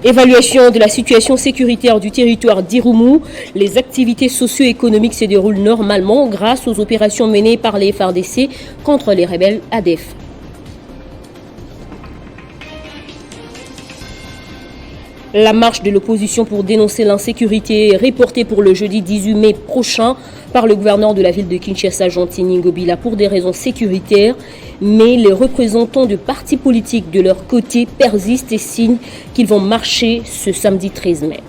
Évaluation de la situation sécuritaire du territoire d'Irumu. Les activités socio-économiques se déroulent normalement grâce aux opérations menées par les FARDC contre les rebelles ADF. La marche de l'opposition pour dénoncer l'insécurité est reportée pour le jeudi 18 mai prochain par le gouverneur de la ville de Kinshasa, Jean-Tini Ngobila, pour des raisons sécuritaires. Mais les représentants de partis politiques de leur côté persistent et signent qu'ils vont marcher ce samedi 13 mai.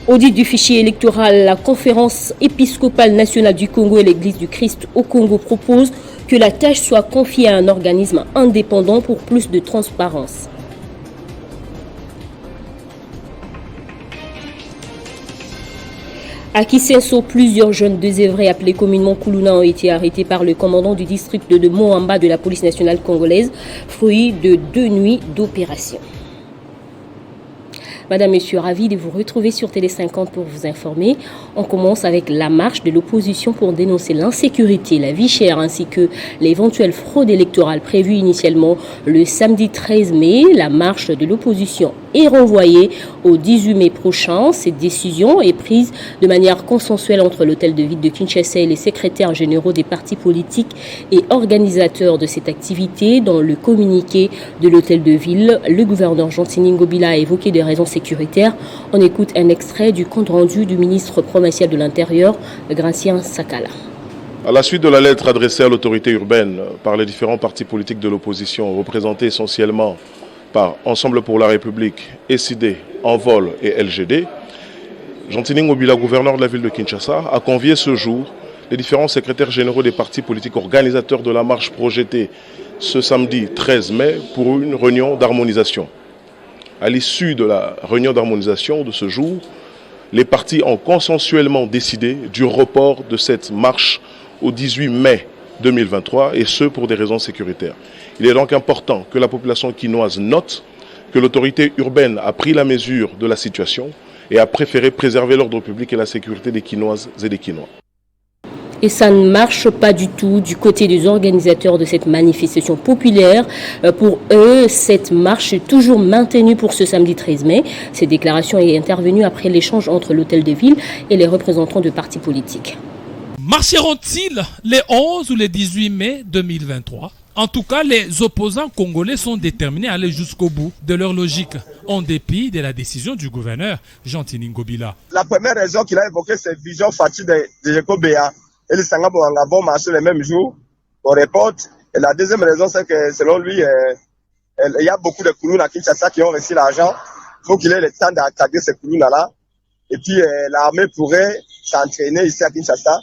Audit du fichier électoral, la conférence épiscopale nationale du Congo et l'Église du Christ au Congo propose que la tâche soit confiée à un organisme indépendant pour plus de transparence. À Kisenso, plusieurs jeunes désœuvrés appelés communément Kuluna ont été arrêtés par le commandant du district de Moamba de la police nationale congolaise, fruit de 2 nuits d'opération. Madame, Monsieur, ravi de vous retrouver sur Télé 50 pour vous informer. On commence avec la marche de l'opposition pour dénoncer l'insécurité, la vie chère ainsi que l'éventuelle fraude électorale prévue initialement le samedi 13 mai. La marche de l'opposition est renvoyée au 18 mai prochain. Cette décision est prise de manière consensuelle entre l'hôtel de ville de Kinshasa et les secrétaires généraux des partis politiques et organisateurs de cette activité. Dans le communiqué de l'hôtel de ville, le gouverneur Jean-Tini Ngobila a évoqué des raisons sécuritaires. On écoute un extrait du compte rendu du ministre provincial de l'Intérieur, Gratien Sakala. À la suite de la lettre adressée à l'autorité urbaine par les différents partis politiques de l'opposition, représentés essentiellement par Ensemble pour la République, SID, Envol et LGD, Jean-Tini Ngobila, gouverneur de la ville de Kinshasa, a convié ce jour les différents secrétaires généraux des partis politiques organisateurs de la marche projetée ce samedi 13 mai pour une réunion d'harmonisation. À l'issue de la réunion d'harmonisation de ce jour, les partis ont consensuellement décidé du report de cette marche au 18 mai 2023, et ce pour des raisons sécuritaires. Il est donc important que la population quinoise note que l'autorité urbaine a pris la mesure de la situation et a préféré préserver l'ordre public et la sécurité des Quinoises et des Quinois. Et ça ne marche pas du tout du côté des organisateurs de cette manifestation populaire. Pour eux, cette marche est toujours maintenue pour ce samedi 13 mai. Cette déclaration est intervenue après l'échange entre l'hôtel de ville et les représentants de partis politiques. Marcheront-ils les 11 ou les 18 mai 2023 ? En tout cas, les opposants congolais sont déterminés à aller jusqu'au bout de leur logique, en dépit de la décision du gouverneur Jean-Tini Ngobila. La première raison qu'il a évoquée, c'est vision fatigue de Jacob Béa. Et les Sangabo vont marcher le même jour au report. Et la deuxième raison, c'est que selon lui, il y a beaucoup de Koulouna à Kinshasa qui ont reçu l'argent. Il faut qu'il ait le temps d'attaquer ces Koulouna-là. Et puis l'armée pourrait s'entraîner ici à Kinshasa.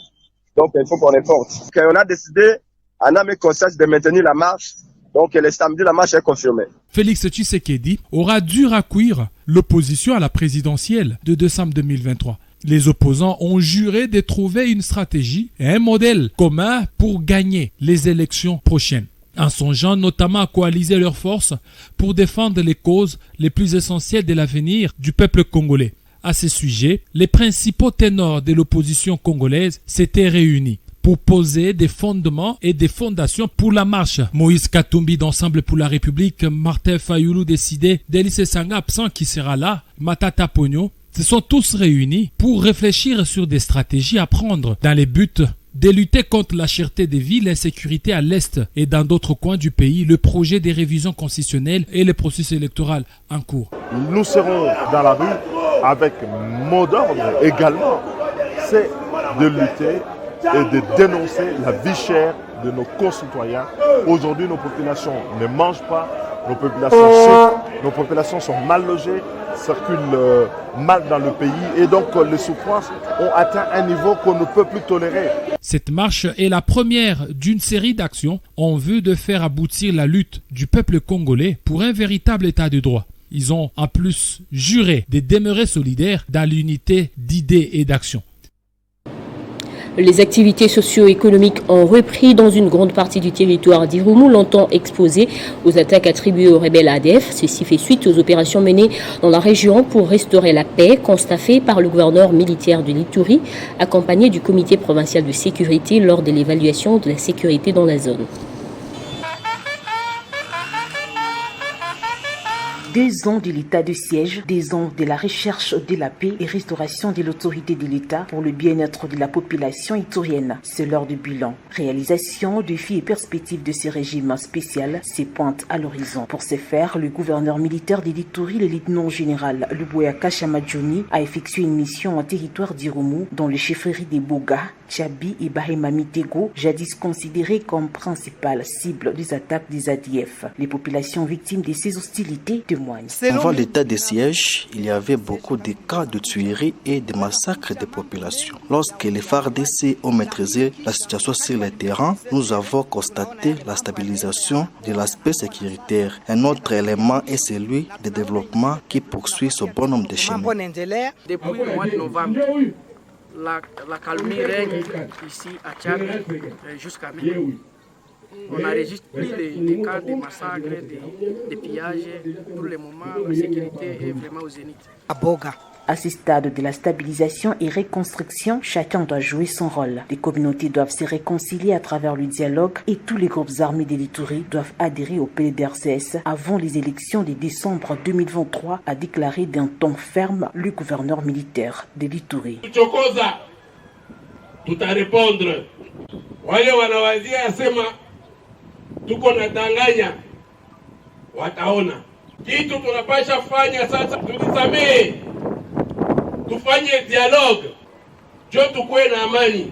Donc il faut qu'on est forte. On a décidé, en âme et conscience, de maintenir la marche. Donc le samedi, la marche est confirmée. Félix Tshisekedi aura dû raccueillir l'opposition à la présidentielle de décembre 2023. Les opposants ont juré de trouver une stratégie et un modèle commun pour gagner les élections prochaines, en songeant notamment à coaliser leurs forces pour défendre les causes les plus essentielles de l'avenir du peuple congolais. À ce sujet, les principaux ténors de l'opposition congolaise s'étaient réunis pour poser des fondements et des fondations pour la marche. Moïse Katumbi d'Ensemble pour la République, Martin Fayoulou décidé, Délice Sanga absent qui sera là, Matata Pogno, se sont tous réunis pour réfléchir sur des stratégies à prendre dans les buts de lutter contre la cherté des vies, l'insécurité à l'Est et dans d'autres coins du pays, le projet des révisions constitutionnelles et le processus électoral en cours. Nous serons dans la rue avec mot d'ordre également, c'est de lutter et de dénoncer la vie chère de nos concitoyens. Aujourd'hui, nos populations ne mangent pas, nos populations souffrent, nos populations sont mal logées, circulent mal dans le pays et donc les souffrances ont atteint un niveau qu'on ne peut plus tolérer. Cette marche est la première d'une série d'actions en vue de faire aboutir la lutte du peuple congolais pour un véritable état de droit. Ils ont en plus juré de demeurer solidaires dans l'unité d'idées et d'actions. Les activités socio-économiques ont repris dans une grande partie du territoire d'Irumu, longtemps exposé aux attaques attribuées aux rebelles ADF. Ceci fait suite aux opérations menées dans la région pour restaurer la paix, constatées par le gouverneur militaire de l'Ituri, accompagné du comité provincial de sécurité lors de l'évaluation de la sécurité dans la zone. 2 ans de l'état de siège, 2 ans de la recherche de la paix et restauration de l'autorité de l'État pour le bien-être de la population iturienne. C'est l'heure du bilan. Réalisation, défis et perspectives de ce régime spécial se pointent à l'horizon. Pour ce faire, le gouverneur militaire de l'Ituri, le lieutenant-général Luboyaka Chamadjoni, a effectué une mission en territoire d'Irumu, dans les chefferies des Boga, Tchabi et Bahema Mitego, jadis considérées comme principales cibles des attaques des ADF. Les populations victimes de ces hostilités témoignent. Avant l'état de siège, il y avait beaucoup de cas de tueries et de massacres des populations. Lorsque les FARDC ont maîtrisé la situation sur le terrain, nous avons constaté la stabilisation de l'aspect sécuritaire. Un autre élément est celui du développement qui poursuit ce bonhomme de chemin. Depuis le mois de novembre, la calmie règne ici à Tchad jusqu'à maintenant. On n'enregistre plus des cas de massacres, de pillages. Pour le moment, la sécurité est vraiment au zénith. À ce stade de la stabilisation et reconstruction, chacun doit jouer son rôle. Les communautés doivent se réconcilier à travers le dialogue et tous les groupes armés de l'Ituri doivent adhérer au PDRCS avant les élections de décembre 2023, a déclaré d'un ton ferme le gouverneur militaire de l'Ituri. Tout à répondre. Wale wanawazia asema tuko na danganya wataona kitu tunapasha fanya sasa. Tulisamee, tufanye dialogue, jo tukue na amani.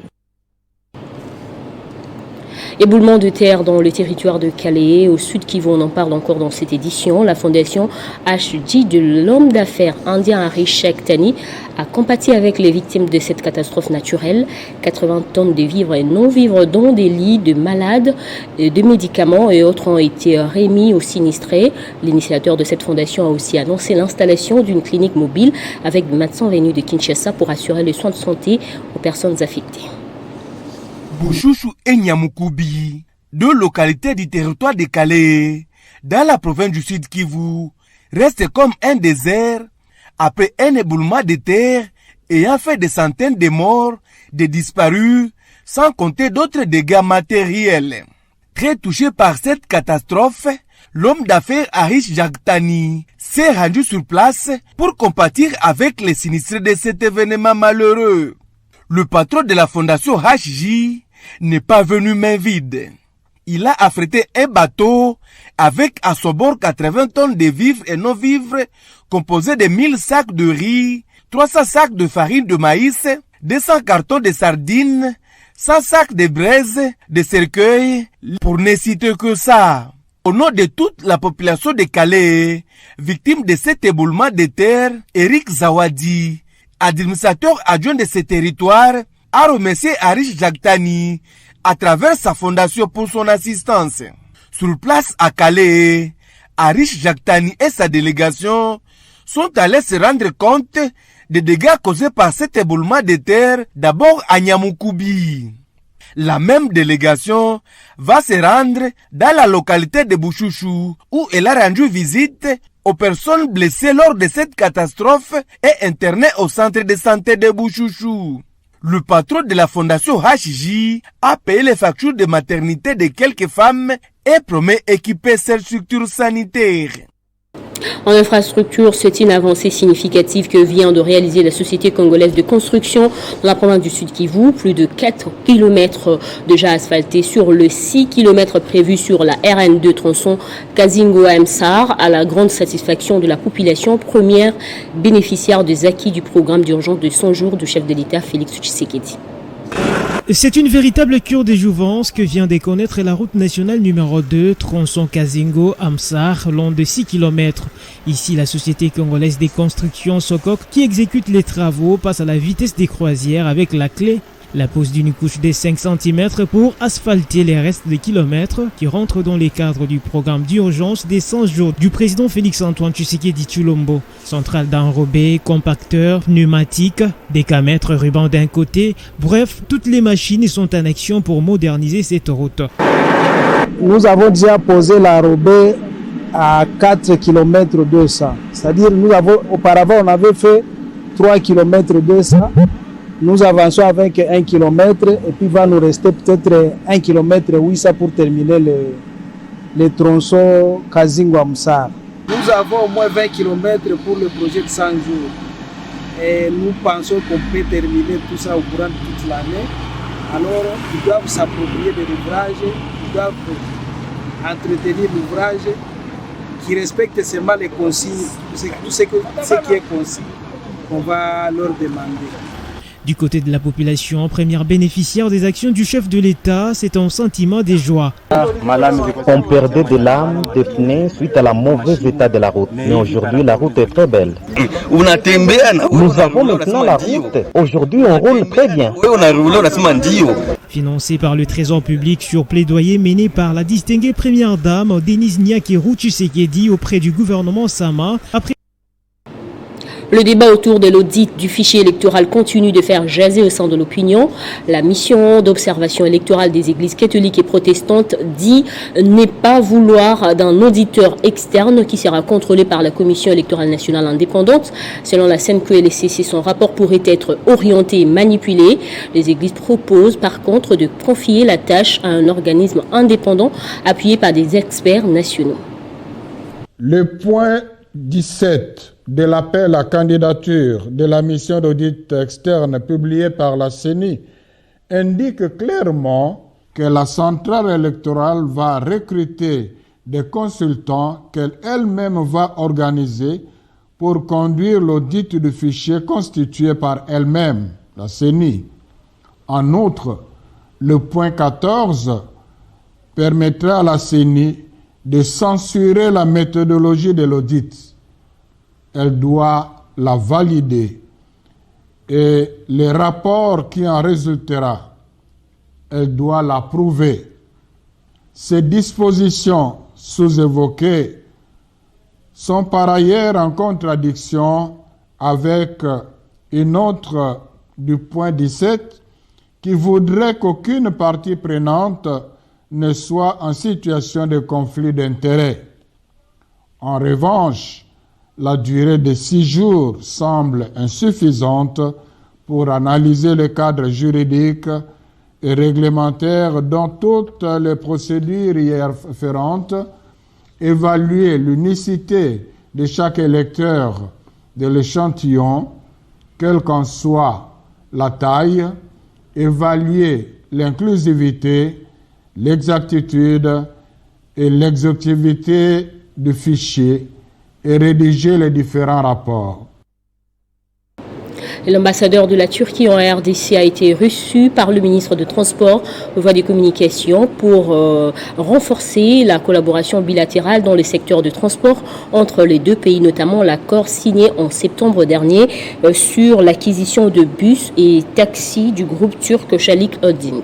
Éboulement de terre dans le territoire de Calais, au sud Kivu, on en parle encore dans cette édition. La fondation HJ de l'homme d'affaires indien Harish Shaktani a compati avec les victimes de cette catastrophe naturelle. 80 tonnes de vivres et non-vivres, dont des lits de malades, de médicaments et autres ont été remis aux sinistrés. L'initiateur de cette fondation a aussi annoncé l'installation d'une clinique mobile avec des médecins venus de Kinshasa pour assurer les soins de santé aux personnes affectées. Bouchouchou et Nyamukubi, 2 localités du territoire de Calais, dans la province du Sud Kivu, restent comme un désert après un éboulement de terre ayant fait des centaines de morts, de disparus, sans compter d'autres dégâts matériels. Très touché par cette catastrophe, l'homme d'affaires Harish Shaktani s'est rendu sur place pour compatir avec les sinistrés de cet événement malheureux. Le patron de la fondation HJ n'est pas venu main vide. Il a affrété un bateau avec à son bord 80 tonnes de vivres et non-vivres composés de 1000 sacs de riz, 300 sacs de farine de maïs, 200 cartons de sardines, 100 sacs de braise, de cercueils, pour ne citer que ça. Au nom de toute la population de Calais, victime de cet éboulement de terre, Eric Zawadi, administrateur adjoint de ce territoire, a remercié Harish Shaktani à travers sa fondation pour son assistance. Sur place à Calais, Harish Shaktani et sa délégation sont allés se rendre compte des dégâts causés par cet éboulement de terre, d'abord à Nyamukubi. La même délégation va se rendre dans la localité de Bouchouchou, où elle a rendu visite aux personnes blessées lors de cette catastrophe et internées au centre de santé de Bouchouchou. Le patron de la fondation HJ a payé les factures de maternité de quelques femmes et promet équiper cette structure sanitaire. En infrastructure, c'est une avancée significative que vient de réaliser la société congolaise de construction dans la province du Sud Kivu. Plus de 4 km déjà asphaltés sur le 6 km prévu sur la RN2 tronçon Kazingo-Amsar, à la grande satisfaction de la population, première bénéficiaire des acquis du programme d'urgence de 100 jours du chef de l'État Félix Tshisekedi. C'est une véritable cure des jouvences que vient de connaître la route nationale numéro 2, tronçon Kazingo-Amsar, long de 6 km. Ici, la société congolaise des constructions Sokok, qui exécute les travaux, passe à la vitesse des croisières avec la clé. La pose d'une couche de 5 cm pour asphalter les restes des kilomètres qui rentrent dans les cadres du programme d'urgence des 100 jours du président Félix-Antoine Tshisekedi Tshilombo. Centrale d'enrobé, compacteur, pneumatique, décamètre, ruban d'un côté, bref, toutes les machines sont en action pour moderniser cette route. Nous avons déjà posé l'enrobé à 4 km 200. C'est-à-dire, auparavant, on avait fait 3 km 200. Nous avançons avec 1 km et puis va nous rester peut-être 1 km 800 pour terminer le tronçon Kazingo-Amsar. Nous avons au moins 20 km pour le projet de 100 jours. Et nous pensons qu'on peut terminer tout ça au courant de toute l'année. Alors, ils doivent s'approprier de l'ouvrage, ils doivent entretenir l'ouvrage, qui respecte seulement les consignes, tout ce qui est consigne, qu'on va leur demander. Du côté de la population, première bénéficiaire des actions du chef de l'État, c'est un sentiment de joie. On perdait des lames, des pneus suite à la mauvaise état de la route. Mais aujourd'hui, la route est très belle. Nous avons maintenant la route. Aujourd'hui, on roule très bien. Financé par le Trésor public sur plaidoyer mené par la distinguée première dame Denise Nyakeru Tshisekedi auprès du gouvernement Sama. Après le débat autour de l'audit du fichier électoral continue de faire jaser au sein de l'opinion. La mission d'observation électorale des églises catholiques et protestantes dit ne pas vouloir d'un auditeur externe qui sera contrôlé par la Commission électorale nationale indépendante. Selon la CNQLCC, son rapport pourrait être orienté et manipulé. Les églises proposent par contre de confier la tâche à un organisme indépendant appuyé par des experts nationaux. Le point 17 de l'appel à candidature de la mission d'audit externe publiée par la CENI indique clairement que la centrale électorale va recruter des consultants qu'elle-même va organiser pour conduire l'audit du fichier constitué par elle-même, la CENI. En outre, le point 14 permettra à la CENI de censurer la méthodologie de l'audit. Elle doit la valider et les rapports qui en résultera, elle doit l'approuver. Ces dispositions sous-évoquées sont par ailleurs en contradiction avec une autre du point 17 qui voudrait qu'aucune partie prenante ne soit en situation de conflit d'intérêts. En revanche, la durée de 6 jours semble insuffisante pour analyser le cadre juridique et réglementaire dans toutes les procédures y afférentes, évaluer l'unicité de chaque électeur de l'échantillon, quelle qu'en soit la taille, évaluer l'inclusivité, l'exactitude et l'exhaustivité du fichier et rédiger les différents rapports. L'ambassadeur de la Turquie en RDC a été reçu par le ministre de Transport, Voies des Communications, pour renforcer la collaboration bilatérale dans le secteur de transport entre les deux pays, notamment l'accord signé en septembre dernier sur l'acquisition de bus et taxis du groupe turc Çelik Holding.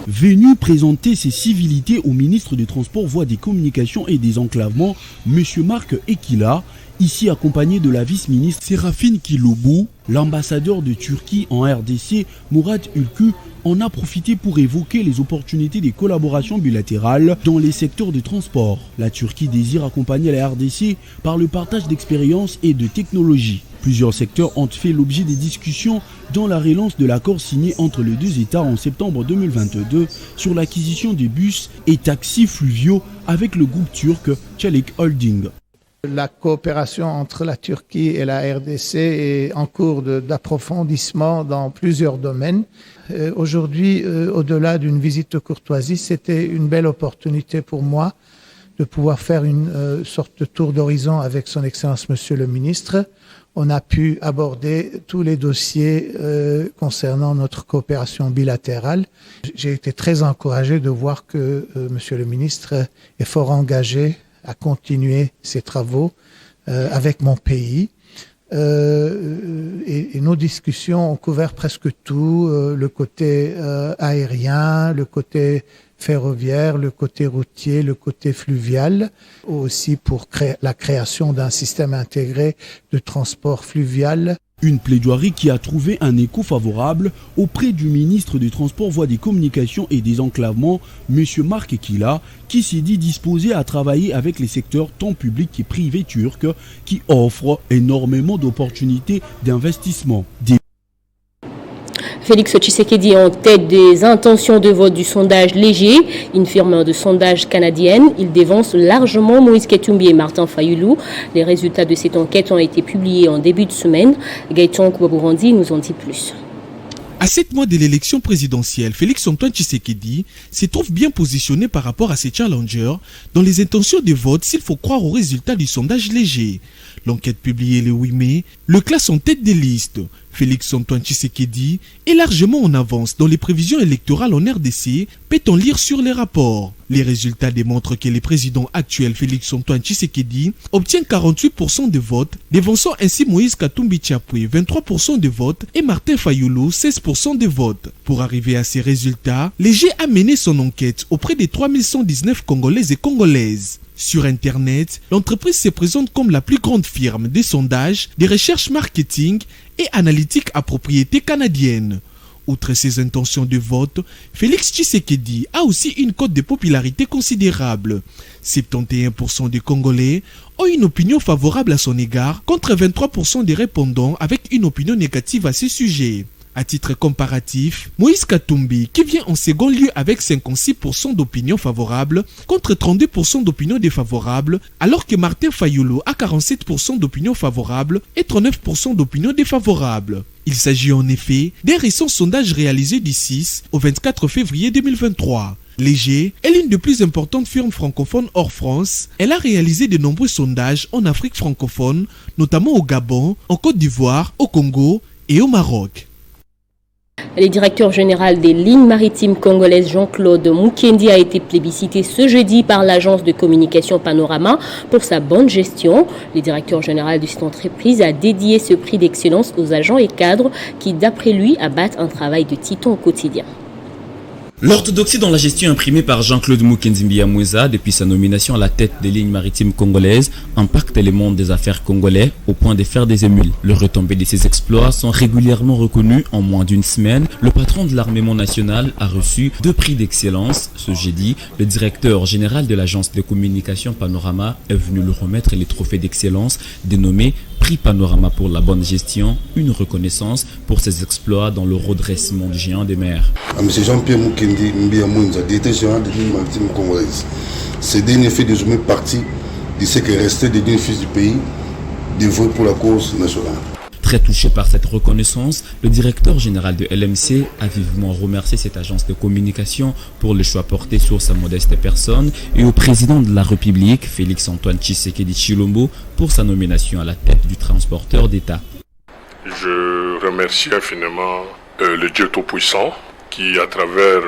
Venu présenter ses civilités au ministre des Transports, Voies des Communications et des Enclavements, M. Marc Ekila, ici accompagné de la vice-ministre Serafine Kiloubou, l'ambassadeur de Turquie en RDC, Murat Ülkü, en a profité pour évoquer les opportunités des collaborations bilatérales dans les secteurs de transport. La Turquie désire accompagner la RDC par le partage d'expériences et de technologies. Plusieurs secteurs ont fait l'objet des discussions dans la relance de l'accord signé entre les deux États en septembre 2022 sur l'acquisition des bus et taxis fluviaux avec le groupe turc Çelik Holding. La coopération entre la Turquie et la RDC est en cours d'approfondissement dans plusieurs domaines. Aujourd'hui, au-delà d'une visite de courtoisie, c'était une belle opportunité pour moi de pouvoir faire une sorte de tour d'horizon avec son Excellence Monsieur le Ministre. On a pu aborder tous les dossiers concernant notre coopération bilatérale. J'ai été très encouragé de voir que Monsieur le Ministre est fort engagé à continuer ses travaux avec mon pays. Et nos discussions ont couvert presque tout, le côté aérien, le côté ferroviaire, le côté routier, le côté fluvial, aussi pour la création d'un système intégré de transport fluvial. Une plaidoirie qui a trouvé un écho favorable auprès du ministre des Transports, Voies des Communications et des Enclavements, M. Marc Ekila, qui s'est dit disposé à travailler avec les secteurs tant publics que privés turcs qui offrent énormément d'opportunités d'investissement. Félix Tshisekedi en tête des intentions de vote du sondage léger, une firme de sondage canadienne. Il dévance largement Moïse Katumbi et Martin Fayulu. Les résultats de cette enquête ont été publiés en début de semaine. Gaëtan Kouabourandi nous en dit plus. À 7 mois de l'élection présidentielle, Félix-Antoine Tshisekedi se trouve bien positionné par rapport à ses challengers dans les intentions de vote s'il faut croire aux résultats du sondage léger. L'enquête publiée le 8 mai le classe en tête des listes. Félix-Antoine Tshisekedi est largement en avance dans les prévisions électorales en RDC, peut-on lire sur les rapports. Les résultats démontrent que le président actuel Félix-Antoine Tshisekedi obtient 48% de votes, devançant ainsi Moïse Katumbi Tchapoué 23% de votes et Martin Fayulu 16% de votes. Pour arriver à ces résultats, l'EG a mené son enquête auprès des 3119 Congolais et Congolaises. Sur Internet, l'entreprise se présente comme la plus grande firme de sondage, de recherche marketing et analytique à propriété canadienne. Outre ses intentions de vote, Félix Tshisekedi a aussi une cote de popularité considérable. 71% des Congolais ont une opinion favorable à son égard, contre 23% des répondants avec une opinion négative à ce sujet. À titre comparatif, Moïse Katumbi, qui vient en second lieu avec 56% d'opinions favorables contre 32% d'opinions défavorables, alors que Martin Fayulu a 47% d'opinions favorables et 39% d'opinions défavorables. Il s'agit en effet d'un récent sondage réalisé du 6 au 24 février 2023. Léger est l'une des plus importantes firmes francophones hors France. Elle a réalisé de nombreux sondages en Afrique francophone, notamment au Gabon, en Côte d'Ivoire, au Congo et au Maroc. Le directeur général des lignes maritimes congolaises Jean-Claude Mukendi a été plébiscité ce jeudi par l'agence de communication Panorama pour sa bonne gestion. Le directeur général de cette entreprise a dédié ce prix d'excellence aux agents et cadres qui, d'après lui, abattent un travail de titan au quotidien. L'orthodoxie dans la gestion imprimée par Jean-Claude Mukendi Mbiamouza depuis sa nomination à la tête des lignes maritimes congolaises impacte le monde des affaires congolais au point de faire des émules. Les retombées de ses exploits sont régulièrement reconnues. En moins d'une semaine, le patron de l'armement national a reçu 2 prix d'excellence. Ce jeudi, le directeur général de l'agence de communication Panorama est venu lui remettre les trophées d'excellence dénommés Prix Panorama pour la bonne gestion, une reconnaissance pour ses exploits dans le redressement du géant des mers. M. Jean-Pierre Mukendi Mbiamouza, directeur général des lignes maritimes congolaises. Ce dernier fait désormais partie de ce qui restait des bénéfices du pays, dévoué pour la cause nationale. Très touché par cette reconnaissance, le directeur général de LMC a vivement remercié cette agence de communication pour le choix porté sur sa modeste personne et au président de la République, Félix-Antoine Tshisekedi Tshilombo, pour sa nomination à la tête du transporteur d'État. Je remercie infiniment le Dieu Tout-Puissant qui, à travers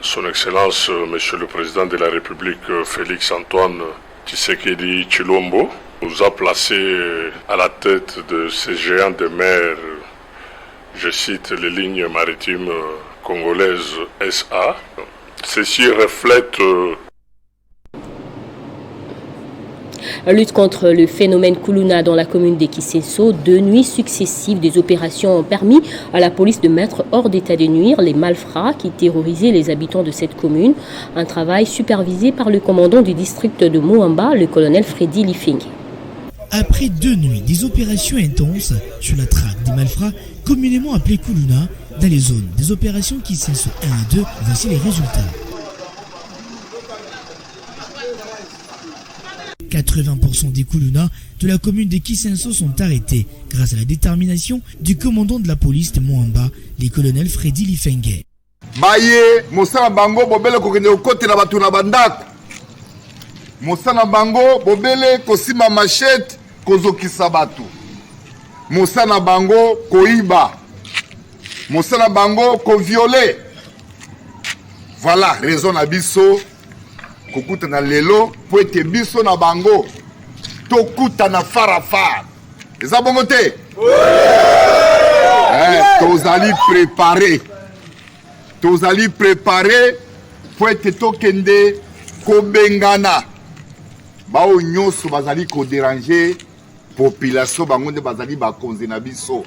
son Excellence, Monsieur le Président de la République, Félix-Antoine Tshisekedi Tshilombo, nous a placés à la tête de ces géants de mer, je cite les lignes maritimes congolaises SA. Ceci reflète Lutte contre le phénomène Kuluna dans la commune de Kisenso. 2 nuits successives des opérations ont permis à la police de mettre hors d'état de nuire les malfrats qui terrorisaient les habitants de cette commune. Un travail supervisé par le commandant du district de Moamba, le colonel Freddy Lifing. Après 2 nuits des opérations intenses sur la traque des malfrats, communément appelés Kuluna, dans les zones des opérations Kisenso 1 et 2, voici les résultats. 80% des Kuluna de la commune de Kisenso sont arrêtés grâce à la détermination du commandant de la police de Moamba, le colonel Freddy Lifenge. Baye, Mosana Bango, Bobele Kokene Okote na batu na bandako. Mosana Bango, Bobele Kosima Machete, Kozokisa batu. Mosana Bango, Koiba. Mosana Bango, Koviole. Voilà, raison na biso. Kokuta na lelo, po ete biso na bango. Tokuta na farafar. Eza bongo te? Tozali préparé. Tozali préparé po ete tokende kobengana. Bao nyonso bazali ko déranger population bango nde bazali bakonzi na biso.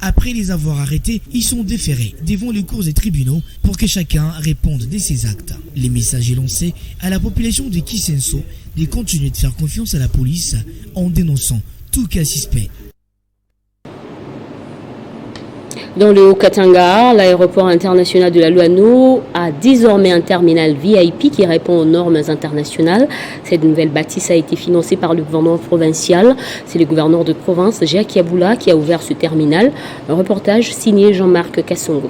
Après les avoir arrêtés, ils sont déférés devant les cours des tribunaux pour que chacun réponde de ses actes. Le message est lancé à la population de Kisenso de continuer de faire confiance à la police en dénonçant tout cas suspect. Dans le Haut-Katanga, l'aéroport international de la Luano a désormais un terminal VIP qui répond aux normes internationales. Cette nouvelle bâtisse a été financée par le gouvernement provincial. C'est le gouverneur de province, Jacques Yaboula, qui a ouvert ce terminal. Un reportage signé Jean-Marc Kassongo.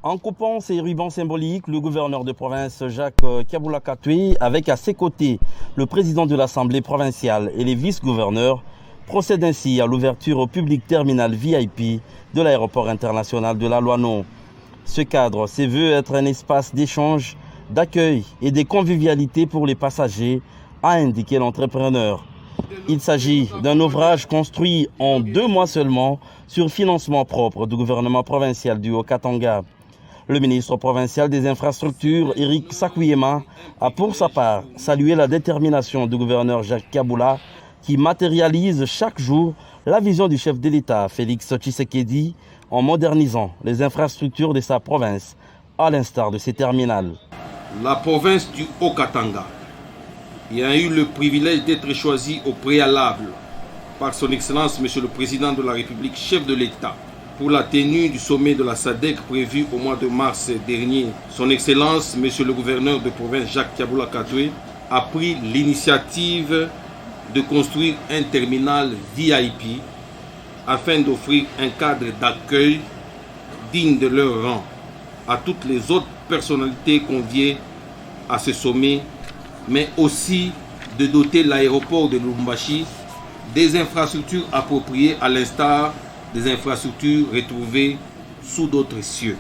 En coupant ces rubans symboliques, le gouverneur de province Jacques Yaboula Katoué, avec à ses côtés le président de l'Assemblée provinciale et les vice-gouverneurs, procède ainsi à l'ouverture au public terminal VIP de l'aéroport international de la Luano. Ce cadre se veut être un espace d'échange, d'accueil et de convivialité pour les passagers, a indiqué l'entrepreneur. Il s'agit d'un ouvrage construit en 2 mois seulement sur financement propre du gouvernement provincial du Haut-Katanga. Le ministre provincial des infrastructures, Eric Sakuyema, a pour sa part salué la détermination du gouverneur Jacques Yaboula qui matérialise chaque jour la vision du chef de l'État, Félix Tshisekedi, en modernisant les infrastructures de sa province, à l'instar de ses terminales. La province du Haut-Katanga a eu le privilège d'être choisie au préalable par son Excellence, Monsieur le Président de la République, chef de l'État, pour la tenue du sommet de la SADC prévu au mois de mars dernier. Son Excellence, Monsieur le Gouverneur de province Jacques Yaboula Katoué, a pris l'initiative de construire un terminal VIP afin d'offrir un cadre d'accueil digne de leur rang à toutes les autres personnalités conviées à ce sommet, mais aussi de doter l'aéroport de Lubumbashi des infrastructures appropriées à l'instar des infrastructures retrouvées sous d'autres cieux.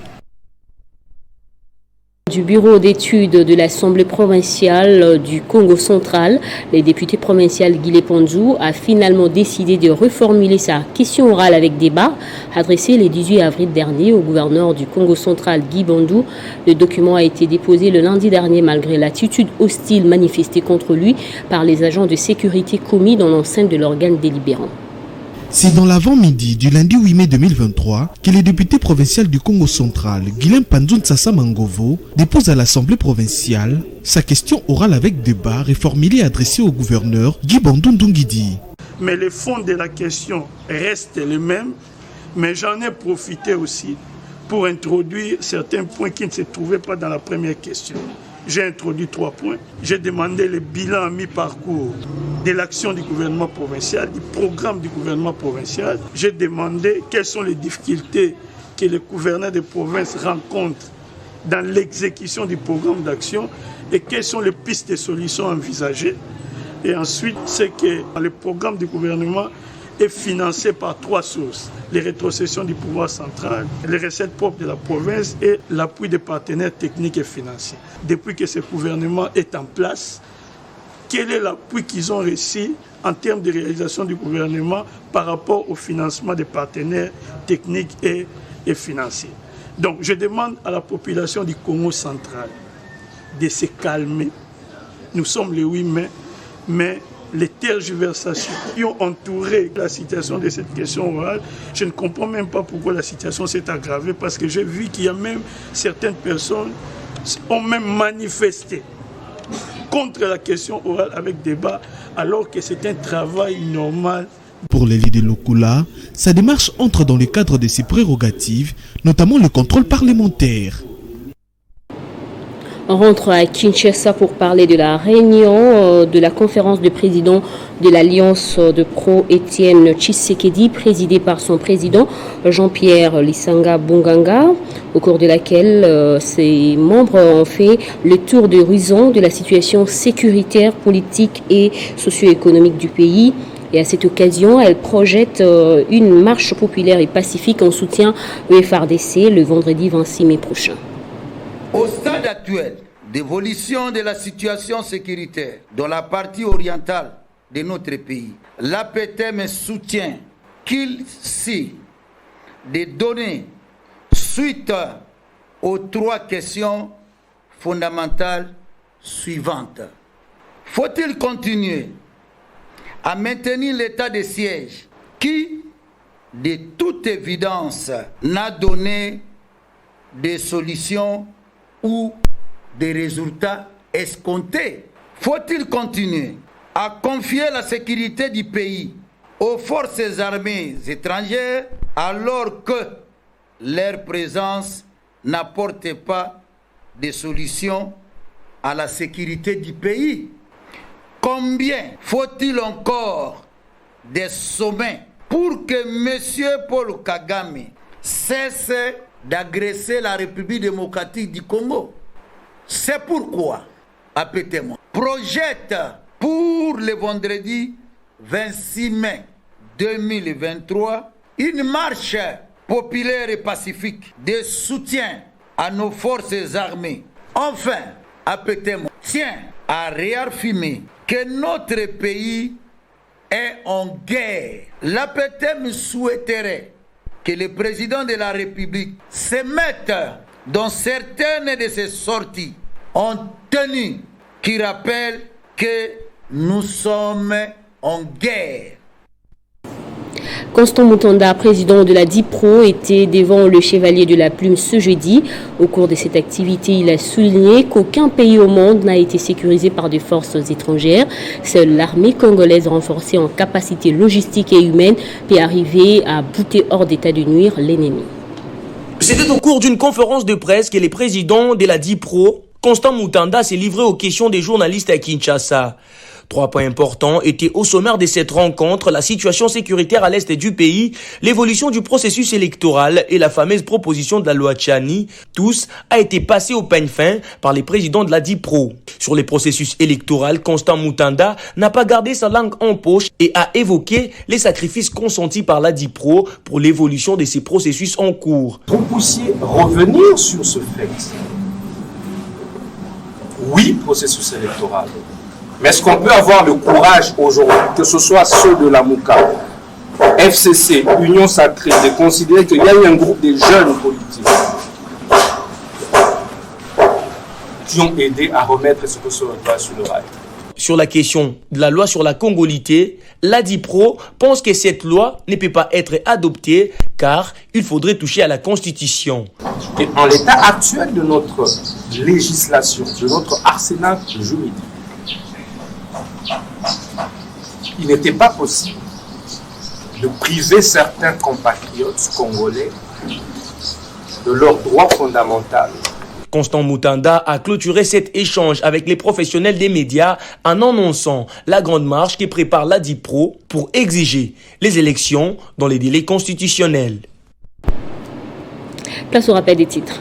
Du bureau d'études de l'Assemblée provinciale du Congo central, le député provincial Guy Lepondou a finalement décidé de reformuler sa question orale avec débat, adressée le 18 avril dernier au gouverneur du Congo central Guy Bandou. Le document a été déposé le lundi dernier malgré l'attitude hostile manifestée contre lui par les agents de sécurité commis dans l'enceinte de l'organe délibérant. C'est dans l'avant-midi du lundi 8 mai 2023 que le député provincial du Congo central, Guilain Panzoun Sassa Mangovo, dépose à l'Assemblée provinciale sa question orale avec débat reformulée adressée au gouverneur Guy Bandou Ndungidi. Mais le fond de la question reste le même, mais j'en ai profité aussi pour introduire certains points qui ne se trouvaient pas dans la première question. J'ai introduit 3 points. J'ai demandé le bilan à mi-parcours de l'action du gouvernement provincial, du programme du gouvernement provincial. J'ai demandé quelles sont les difficultés que les gouverneurs de province rencontrent dans l'exécution du programme d'action et quelles sont les pistes de solutions envisagées. Et ensuite, c'est que le programme du gouvernement est financé par 3 sources. Les rétrocessions du pouvoir central, les recettes propres de la province et l'appui des partenaires techniques et financiers. Depuis que ce gouvernement est en place, quel est l'appui qu'ils ont reçu en termes de réalisation du gouvernement par rapport au financement des partenaires techniques et financiers? Donc je demande à la population du Congo central de se calmer. Nous sommes le 8 mai, mais les tergiversations qui ont entouré la situation de cette question orale, je ne comprends même pas pourquoi la situation s'est aggravée, parce que j'ai vu qu'il y a même certaines personnes qui ont même manifesté contre la question orale avec débat, alors que c'est un travail normal. Pour les leaders locaux là, sa démarche entre dans le cadre de ses prérogatives, notamment le contrôle parlementaire. On rentre à Kinshasa pour parler de la réunion de la conférence de présidents de l'Alliance de pro-Étienne Tshisekedi, présidée par son président Jean-Pierre Lisanga Bonganga, au cours de laquelle ses membres ont fait le tour de l'horizon de la situation sécuritaire, politique et socio-économique du pays. Et à cette occasion, elle projette une marche populaire et pacifique en soutien au FARDC le vendredi 26 mai prochain. Au stade actuel d'évolution de la situation sécuritaire dans la partie orientale de notre pays, l'APTM soutient qu'il s'agit de donner suite aux 3 questions fondamentales suivantes. Faut-il continuer à maintenir l'état de siège qui, de toute évidence, n'a donné des solutions ou des résultats escomptés? Faut-il continuer à confier la sécurité du pays aux forces armées étrangères alors que leur présence n'apporte pas de solutions à la sécurité du pays. Combien faut-il encore des sommets pour que M. Paul Kagame cesse d'agresser la République démocratique du Congo? C'est pourquoi APTEMO projette pour le vendredi 26 mai 2023 une marche populaire et pacifique de soutien à nos forces armées. Enfin, APTEMO tient à réaffirmer que notre pays est en guerre. L'APTEMO souhaiterait que le président de la République se mette dans certaines de ses sorties en tenue qui rappellent que nous sommes en guerre. Constant Mutanda, président de la DIPRO, était devant le Chevalier de la Plume ce jeudi. Au cours de cette activité, il a souligné qu'aucun pays au monde n'a été sécurisé par des forces étrangères. Seule l'armée congolaise renforcée en capacité logistique et humaine peut arriver à bouter hors d'état de nuire l'ennemi. C'était au cours d'une conférence de presse que le président de la DIPRO, Constant Mutanda, s'est livré aux questions des journalistes à Kinshasa. 3 points importants étaient au sommaire de cette rencontre: la situation sécuritaire à l'est du pays, l'évolution du processus électoral et la fameuse proposition de la loi Tchani. Tous a été passé au peigne fin par les présidents de la DIPRO. Sur le processus électoral, Constant Mutanda n'a pas gardé sa langue en poche et a évoqué les sacrifices consentis par la DIPRO pour l'évolution de ces processus en cours. Vous puissiez revenir sur ce fait. Oui, processus électoral. Mais est-ce qu'on peut avoir le courage aujourd'hui, que ce soit ceux de la MOUCA, FCC, Union Sacrée, de considérer qu'il y a eu un groupe de jeunes politiques qui ont aidé à remettre ce que sur le rail? Sur la question de la loi sur la congolité, la DIPRO pense que cette loi ne peut pas être adoptée car il faudrait toucher à la Constitution. Et en l'état actuel de notre législation, de notre arsenal juridique, il n'était pas possible de priver certains compatriotes congolais de leurs droits fondamentaux. Constant Mutanda a clôturé cet échange avec les professionnels des médias en annonçant la grande marche qui prépare la DIPRO pour exiger les élections dans les délais constitutionnels. Place au rappel des titres.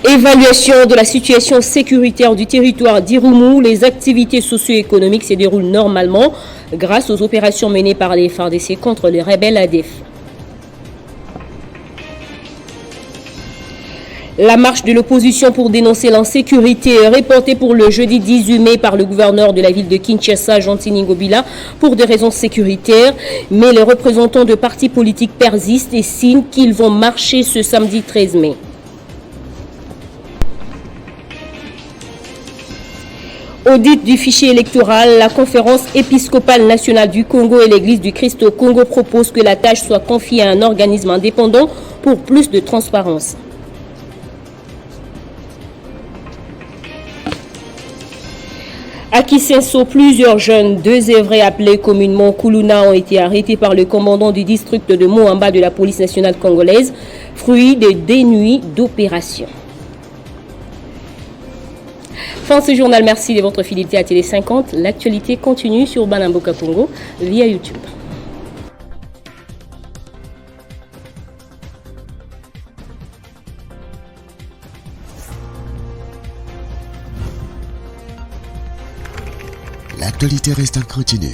Évaluation de la situation sécuritaire du territoire d'Irumu. Les activités socio-économiques se déroulent normalement grâce aux opérations menées par les FARDC contre les rebelles ADF. La marche de l'opposition pour dénoncer l'insécurité est reportée pour le jeudi 18 mai par le gouverneur de la ville de Kinshasa, Jean-Tini Ngobila, pour des raisons sécuritaires. Mais les représentants de partis politiques persistent et signent qu'ils vont marcher ce samedi 13 mai. Audit du fichier électoral, la conférence épiscopale nationale du Congo et l'église du Christ au Congo proposent que la tâche soit confiée à un organisme indépendant pour plus de transparence. À Kisenso, plusieurs jeunes, 2 œuvrés appelés communément Kuluna, ont été arrêtés par le commandant du district de Moamba de la police nationale congolaise, fruit de 2 nuits d'opération. Fin de ce journal, merci de votre fidélité à Télé 50. L'actualité continue sur Banamboka Congo via YouTube. L'actualité reste en continu.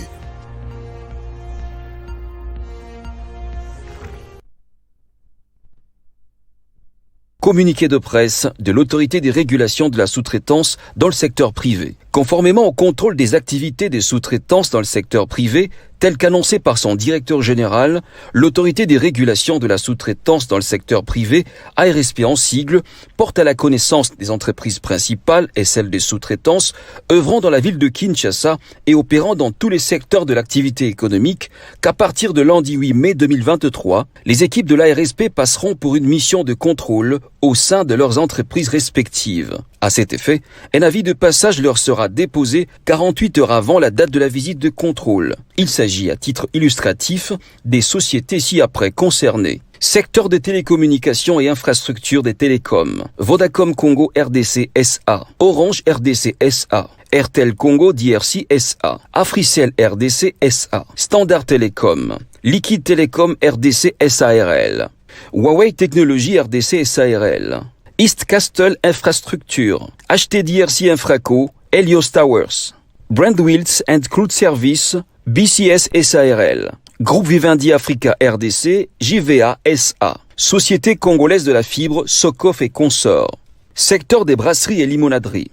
Communiqué de presse de l'autorité des régulations de la sous-traitance dans le secteur privé. Conformément au contrôle des activités des sous-traitances dans le secteur privé, tel qu'annoncé par son directeur général, l'autorité des régulations de la sous-traitance dans le secteur privé, ARSP en sigle, porte à la connaissance des entreprises principales et celles des sous-traitances œuvrant dans la ville de Kinshasa et opérant dans tous les secteurs de l'activité économique qu'à partir de lundi 8 mai 2023, les équipes de l'ARSP passeront pour une mission de contrôle au sein de leurs entreprises respectives. À cet effet, un avis de passage leur sera déposé 48 heures avant la date de la visite de contrôle. Il s'agit à titre illustratif des sociétés ci-après concernées. Secteur des télécommunications et infrastructures des télécoms. Vodacom Congo RDC SA. Orange RDC SA. Airtel Congo DRC SA. Africell RDC SA. Standard Telecom. Liquide Telecom RDC SARL. Huawei Technologies RDC SARL. East Castle Infrastructure. HTDRC Infraco. Helios Towers. Brandwheels and Cloud Service. BCS SARL. Groupe Vivendi Africa RDC, JVA SA. Société congolaise de la fibre, Socof et consorts. Secteur des brasseries et limonaderies.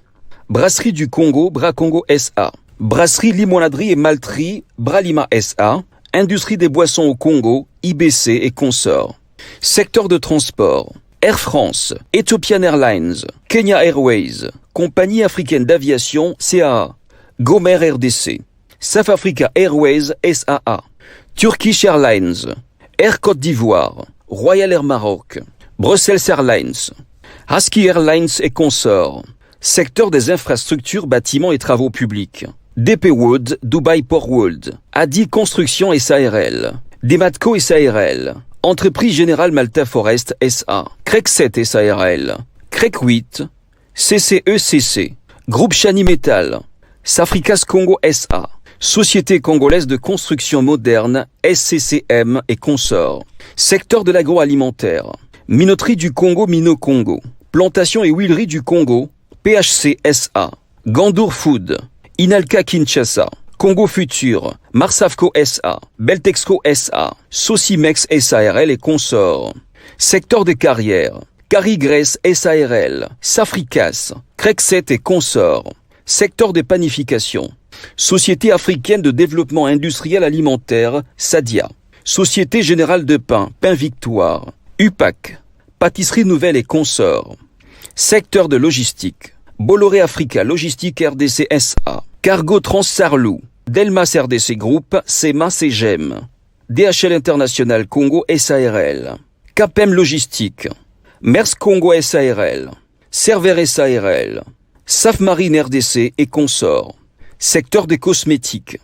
Brasserie du Congo, Bras-Congo SA. Brasserie, limonaderie et malterie, Bralima SA. Industrie des boissons au Congo, IBC et consorts. Secteur de transport. Air France, Ethiopian Airlines, Kenya Airways, Compagnie africaine d'aviation, CAA. Gomer RDC. South Africa Airways, SAA. Turkish Airlines, Air Côte d'Ivoire, Royal Air Maroc, Brussels Airlines, Husky Airlines et consorts. Secteur des infrastructures, bâtiments et travaux publics. DP World, Dubai Port World, Adi Construction SARL, Dematco SARL, Entreprise Générale Malta Forest SA, CREC 7 SARL, CREC 8, CCECC, Groupe Chani Metal, Safricas Congo SA, Société congolaise de construction moderne, SCCM et consorts. Secteur de l'agroalimentaire. Minoterie du Congo, Mino Congo. Plantation et huilerie du Congo, PHC SA. Gandour Food. Inalca Kinshasa. Congo Futur. Marsavco SA. Beltexco SA. Socimex SARL et consorts. Secteur des carrières. Carigrès SARL. Safricas. CREC 7 et consorts. Secteur des panifications. Société africaine de développement industriel alimentaire, SADIA. Société générale de pain, Pain Victoire. UPAC. Pâtisserie nouvelle et consorts. Secteur de logistique. Bolloré Africa Logistique RDC SA. Cargo Trans-Sarlou. Delmas RDC Group, SEMA CGEM. DHL International Congo SARL. Capem Logistique. Maersk Congo SARL. Server SARL. Safmarine RDC et consorts. Secteur des cosmétiques.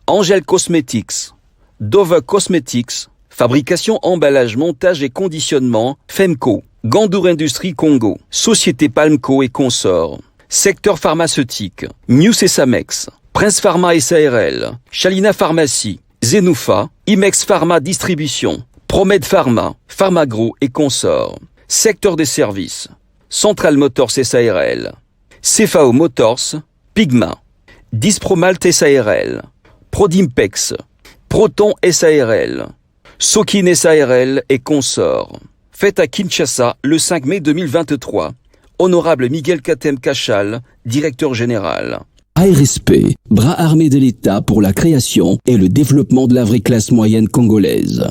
Angel Cosmetics. Dove Cosmetics. Fabrication, emballage, montage et conditionnement. Femco. Gandour Industrie Congo. Société Palmco et consorts. Secteur pharmaceutique. News et Samex. Prince Pharma SARL. Chalina Pharmacie. Zenoufa. Imex Pharma Distribution. Promed Pharma. Pharmagro et consorts. Secteur des services. Central Motors SARL. CFAO Motors. Pigma. Dispromalt SARL, Prodimpex, Proton SARL, Sokin SARL et consorts. Fête à Kinshasa le 5 mai 2023. Honorable Miguel Katem Kachal, directeur général. ARSP, bras armé de l'État pour la création et le développement de la vraie classe moyenne congolaise.